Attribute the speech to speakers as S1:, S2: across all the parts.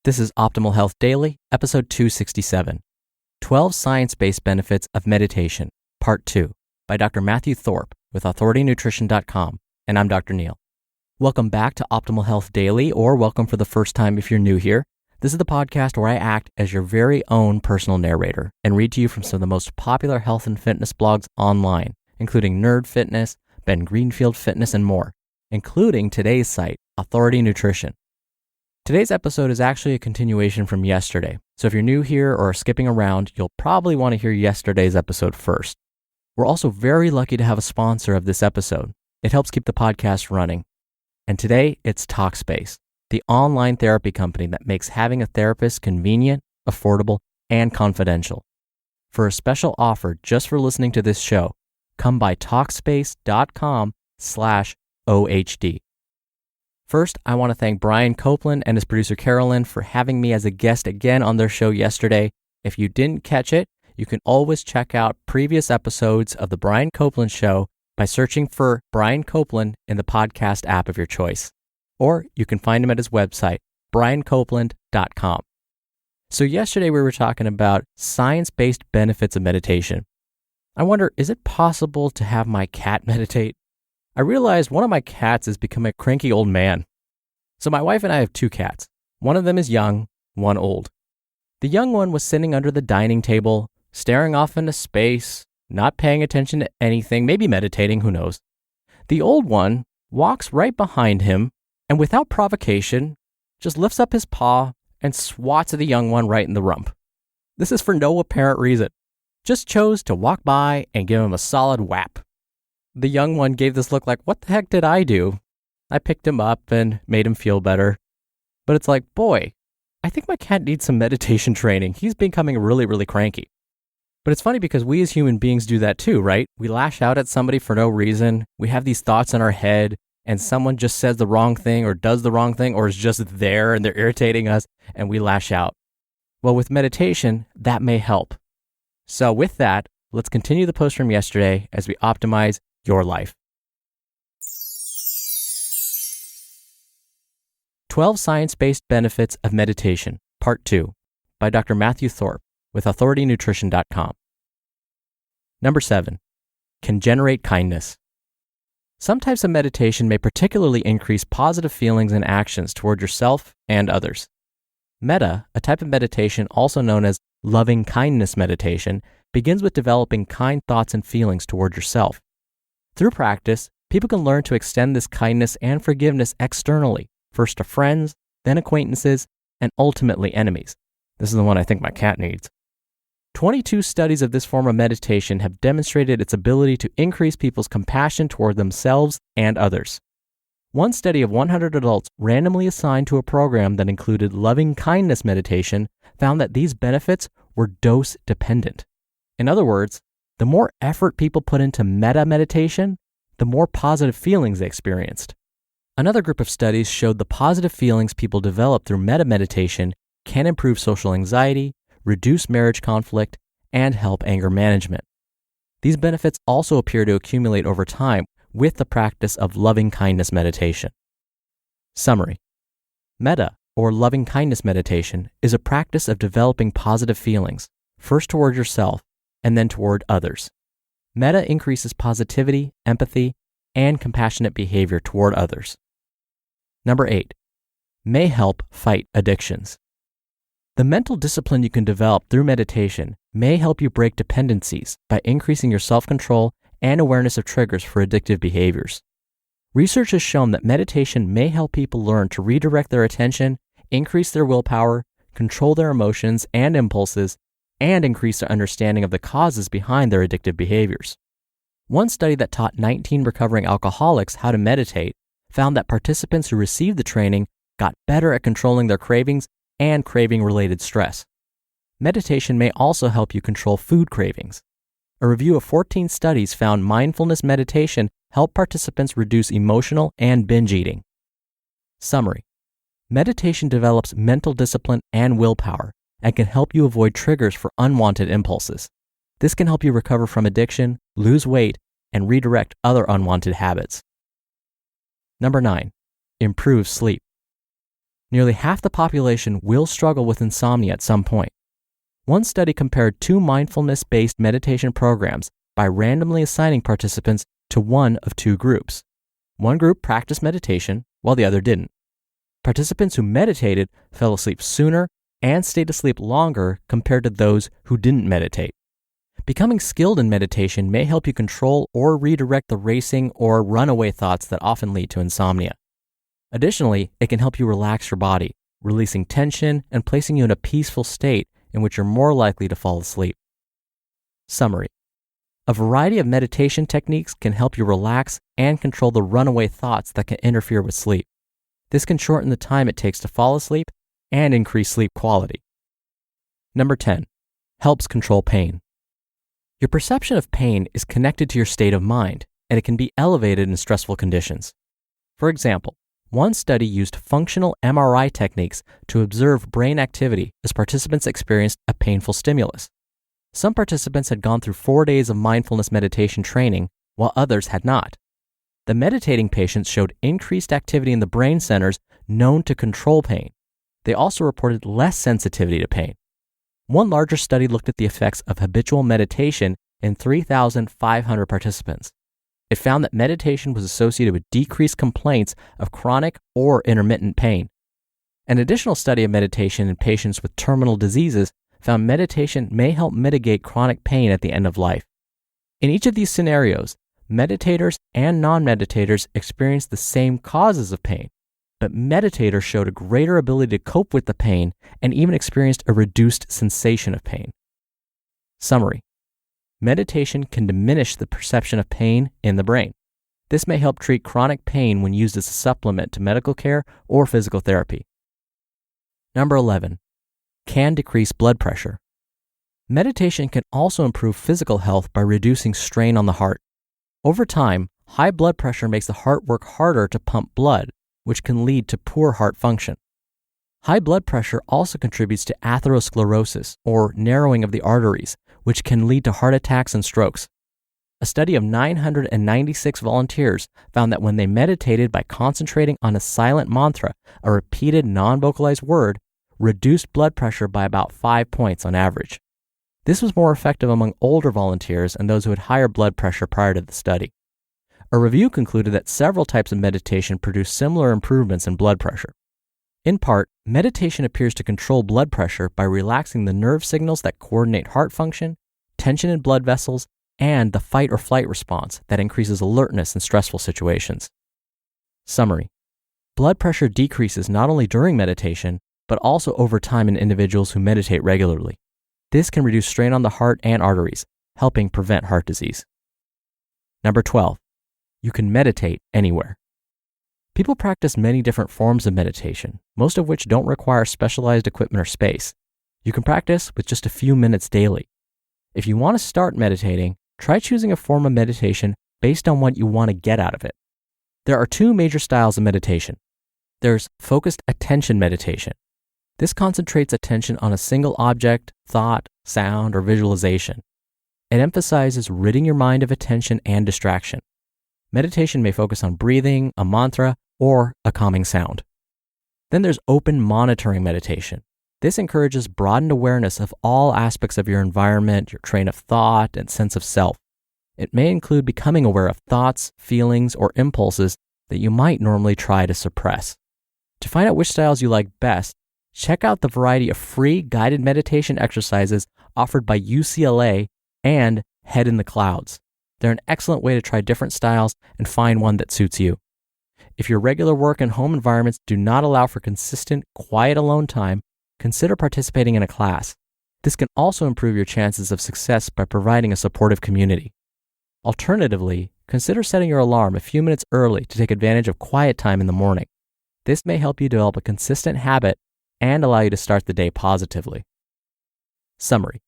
S1: This is Optimal Health Daily, episode 267, 12 Science-Based Benefits of Meditation, Part 2, by Dr. Matthew Thorpe with AuthorityNutrition.com, and I'm Dr. Neil. Welcome back to Optimal Health Daily, or welcome for the first time if you're new here. This is the podcast where I act as your very own personal narrator and read to you from some of the most popular health and fitness blogs online, including Nerd Fitness, Ben Greenfield Fitness, and more, including today's site, Authority Nutrition. Today's episode is actually a continuation from yesterday, so if you're new here or skipping around, you'll probably want to hear yesterday's episode first. We're also very lucky to have a sponsor of this episode. It helps keep the podcast running. And today, it's Talkspace, the online therapy company that makes having a therapist convenient, affordable, and confidential. For a special offer just for listening to this show, come by Talkspace.com/OHD. First, I want to thank Brian Copeland and his producer Carolyn for having me as a guest again on their show yesterday. If you didn't catch it, you can always check out previous episodes of The Brian Copeland Show by searching for Brian Copeland in the podcast app of your choice. Or you can find him at his website, briancopeland.com. So yesterday we were talking about science-based benefits of meditation. I wonder, is it possible to have my cat meditate? I realized one of my cats is becoming a cranky old man. So my wife and I have two cats. One of them is young, one old. The young one was sitting under the dining table, staring off into space, not paying attention to anything, maybe meditating, who knows. The old one walks right behind him and without provocation, just lifts up his paw and swats at the young one right in the rump. This is for no apparent reason. Just chose to walk by and give him a solid whap. The young one gave this look like, what the heck did I do? I picked him up and made him feel better. But it's like, boy, I think my cat needs some meditation training. He's becoming really, really cranky. But it's funny because we as human beings do that too, right? We lash out at somebody for no reason. We have these thoughts in our head and someone just says the wrong thing or does the wrong thing or is just there and they're irritating us and we lash out. Well, with meditation, that may help. So with that, let's continue the post from yesterday as we optimize your life. 12 Science-Based Benefits of Meditation, Part 2, by Dr. Matthew Thorpe with AuthorityNutrition.com. Number 7, can generate kindness. Some types of meditation may particularly increase positive feelings and actions toward yourself and others. Metta, a type of meditation also known as loving kindness meditation, begins with developing kind thoughts and feelings toward yourself. Through practice, people can learn to extend this kindness and forgiveness externally, first to friends, then acquaintances, and ultimately enemies. This is the one I think my cat needs. 22 studies of this form of meditation have demonstrated its ability to increase people's compassion toward themselves and others. One study of 100 adults randomly assigned to a program that included loving kindness meditation found that these benefits were dose dependent. In other words, the more effort people put into metta meditation, the more positive feelings they experienced. Another group of studies showed the positive feelings people develop through metta meditation can improve social anxiety, reduce marriage conflict, and help anger management. These benefits also appear to accumulate over time with the practice of loving kindness meditation. Summary: Metta, or loving kindness meditation, is a practice of developing positive feelings, first toward yourself and then toward others. Metta increases positivity, empathy, and compassionate behavior toward others. Number 8, may help fight addictions. The mental discipline you can develop through meditation may help you break dependencies by increasing your self-control and awareness of triggers for addictive behaviors. Research has shown that meditation may help people learn to redirect their attention, increase their willpower, control their emotions and impulses, and increase their understanding of the causes behind their addictive behaviors. One study that taught 19 recovering alcoholics how to meditate found that participants who received the training got better at controlling their cravings and craving-related stress. Meditation may also help you control food cravings. A review of 14 studies found mindfulness meditation helped participants reduce emotional and binge eating. Summary: meditation develops mental discipline and willpower and can help you avoid triggers for unwanted impulses. This can help you recover from addiction, lose weight, and redirect other unwanted habits. Number 9, improve sleep. Nearly half the population will struggle with insomnia at some point. One study compared two mindfulness-based meditation programs by randomly assigning participants to one of two groups. One group practiced meditation, while the other didn't. Participants who meditated fell asleep sooner and stayed asleep longer compared to those who didn't meditate. Becoming skilled in meditation may help you control or redirect the racing or runaway thoughts that often lead to insomnia. Additionally, it can help you relax your body, releasing tension and placing you in a peaceful state in which you're more likely to fall asleep. Summary: a variety of meditation techniques can help you relax and control the runaway thoughts that can interfere with sleep. This can shorten the time it takes to fall asleep and increase sleep quality. Number 10, helps control pain. Your perception of pain is connected to your state of mind, and it can be elevated in stressful conditions. For example, one study used functional MRI techniques to observe brain activity as participants experienced a painful stimulus. Some participants had gone through 4 days of mindfulness meditation training, while others had not. The meditating patients showed increased activity in the brain centers known to control pain. They also reported less sensitivity to pain. One larger study looked at the effects of habitual meditation in 3,500 participants. It found that meditation was associated with decreased complaints of chronic or intermittent pain. An additional study of meditation in patients with terminal diseases found meditation may help mitigate chronic pain at the end of life. In each of these scenarios, meditators and non-meditators experienced the same causes of pain, but meditators showed a greater ability to cope with the pain and even experienced a reduced sensation of pain. Summary: meditation can diminish the perception of pain in the brain. This may help treat chronic pain when used as a supplement to medical care or physical therapy. Number 11, can decrease blood pressure. Meditation can also improve physical health by reducing strain on the heart. Over time, high blood pressure makes the heart work harder to pump blood, which can lead to poor heart function. High blood pressure also contributes to atherosclerosis, or narrowing of the arteries, which can lead to heart attacks and strokes. A study of 996 volunteers found that when they meditated by concentrating on a silent mantra, a repeated non-vocalized word, reduced blood pressure by about 5 points on average. This was more effective among older volunteers and those who had higher blood pressure prior to the study. A review concluded that several types of meditation produce similar improvements in blood pressure. In part, meditation appears to control blood pressure by relaxing the nerve signals that coordinate heart function, tension in blood vessels, and the fight or flight response that increases alertness in stressful situations. Summary: blood pressure decreases not only during meditation, but also over time in individuals who meditate regularly. This can reduce strain on the heart and arteries, helping prevent heart disease. Number 12, you can meditate anywhere. People practice many different forms of meditation, most of which don't require specialized equipment or space. You can practice with just a few minutes daily. If you want to start meditating, try choosing a form of meditation based on what you want to get out of it. There are two major styles of meditation. There's focused attention meditation. This concentrates attention on a single object, thought, sound, or visualization. It emphasizes ridding your mind of attention and distraction. Meditation may focus on breathing, a mantra, or a calming sound. Then there's open monitoring meditation. This encourages broadened awareness of all aspects of your environment, your train of thought, and sense of self. It may include becoming aware of thoughts, feelings, or impulses that you might normally try to suppress. To find out which styles you like best, check out the variety of free guided meditation exercises offered by UCLA and Head in the Clouds. They're an excellent way to try different styles and find one that suits you. If your regular work and home environments do not allow for consistent, quiet alone time, consider participating in a class. This can also improve your chances of success by providing a supportive community. Alternatively, consider setting your alarm a few minutes early to take advantage of quiet time in the morning. This may help you develop a consistent habit and allow you to start the day positively. Summary: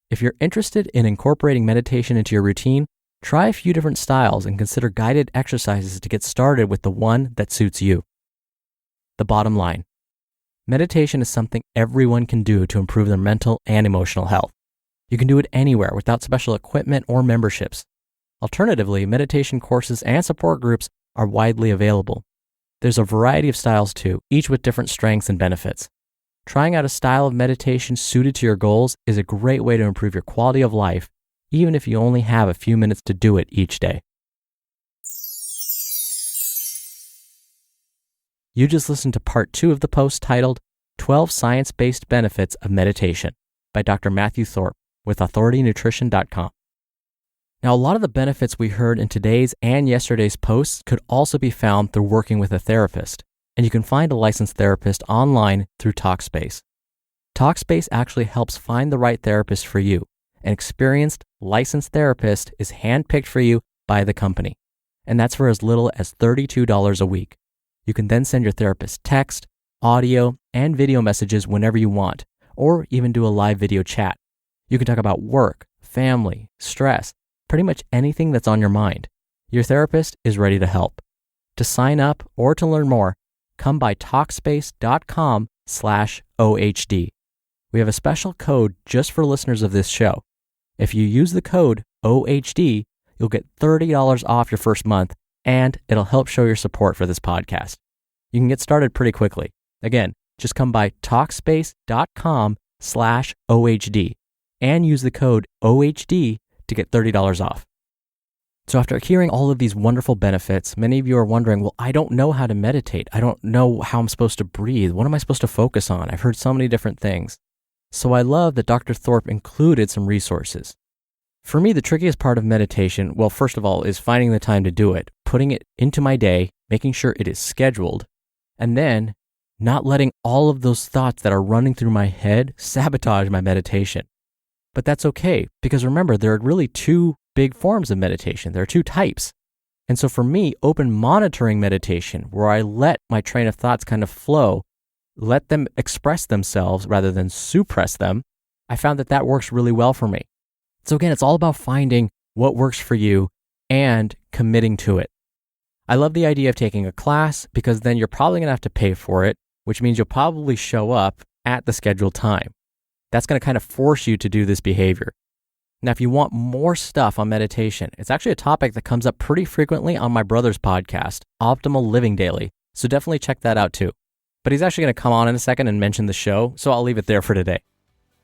S1: if you're interested in incorporating meditation into your routine, try a few different styles and consider guided exercises to get started with the one that suits you. The bottom line: meditation is something everyone can do to improve their mental and emotional health. You can do it anywhere without special equipment or memberships. Alternatively, meditation courses and support groups are widely available. There's a variety of styles too, each with different strengths and benefits. Trying out a style of meditation suited to your goals is a great way to improve your quality of life, even if you only have a few minutes to do it each day. You just listened to part 2 of the post titled 12 Science-Based Benefits of Meditation by Dr. Matthew Thorpe with authoritynutrition.com. Now, a lot of the benefits we heard in today's and yesterday's posts could also be found through working with a therapist, and you can find a licensed therapist online through Talkspace. Talkspace actually helps find the right therapist for you. An experienced, licensed therapist is handpicked for you by the company, and that's for as little as $32 a week. You can then send your therapist text, audio, and video messages whenever you want, or even do a live video chat. You can talk about work, family, stress, pretty much anything that's on your mind. Your therapist is ready to help. To sign up or to learn more, come by Talkspace.com/OHD. We have a special code just for listeners of this show. If you use the code OHD, you'll get $30 off your first month, and it'll help show your support for this podcast. You can get started pretty quickly. Again, just come by Talkspace.com/OHD and use the code OHD to get $30 off. So after hearing all of these wonderful benefits, many of you are wondering, well, I don't know how to meditate. I don't know how I'm supposed to breathe. What am I supposed to focus on? I've heard so many different things. So I love that Dr. Thorpe included some resources. For me, the trickiest part of meditation, well, first of all, is finding the time to do it, putting it into my day, making sure it is scheduled, and then not letting all of those thoughts that are running through my head sabotage my meditation. But that's okay, because remember, there are really 2 big forms of meditation. There are 2 types. And so for me, open monitoring meditation, where I let my train of thoughts kind of flow, let them express themselves rather than suppress them, I found that works really well for me. So again, it's all about finding what works for you and committing to it. I love the idea of taking a class because then you're probably going to have to pay for it, which means you'll probably show up at the scheduled time. That's going to kind of force you to do this behavior. Now, if you want more stuff on meditation, it's actually a topic that comes up pretty frequently on my brother's podcast, Optimal Living Daily. So definitely check that out too. But he's actually going to come on in a second and mention the show, so I'll leave it there for today.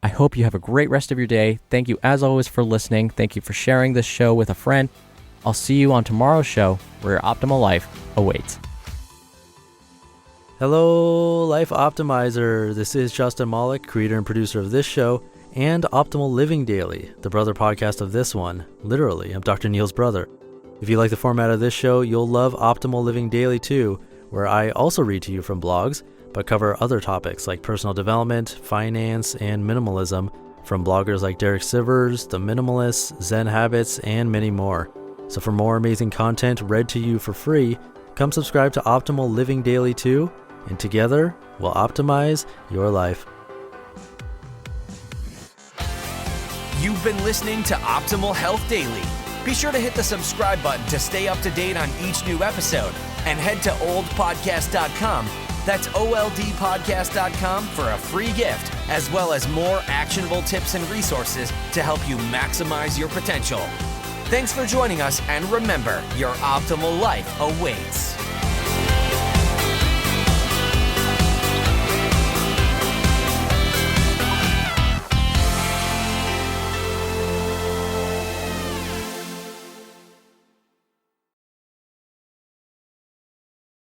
S1: I hope you have a great rest of your day. Thank you as always for listening. Thank you for sharing this show with a friend. I'll see you on tomorrow's show where your optimal life awaits.
S2: Hello, Life Optimizer. This is Justin Malik, creator and producer of this show and Optimal Living Daily, the brother podcast of this one. Literally, I'm Dr. Neil's brother. If you like the format of this show, you'll love Optimal Living Daily too, where I also read to you from blogs, but cover other topics like personal development, finance, and minimalism from bloggers like Derek Sivers, The Minimalists, Zen Habits, and many more. So for more amazing content read to you for free, come subscribe to Optimal Living Daily too, and together we'll optimize your life.
S3: You've been listening to Optimal Health Daily. Be sure to hit the subscribe button to stay up to date on each new episode, and head to oldpodcast.com. That's oldpodcast.com for a free gift, as well as more actionable tips and resources to help you maximize your potential. Thanks for joining us, and remember, your optimal life awaits.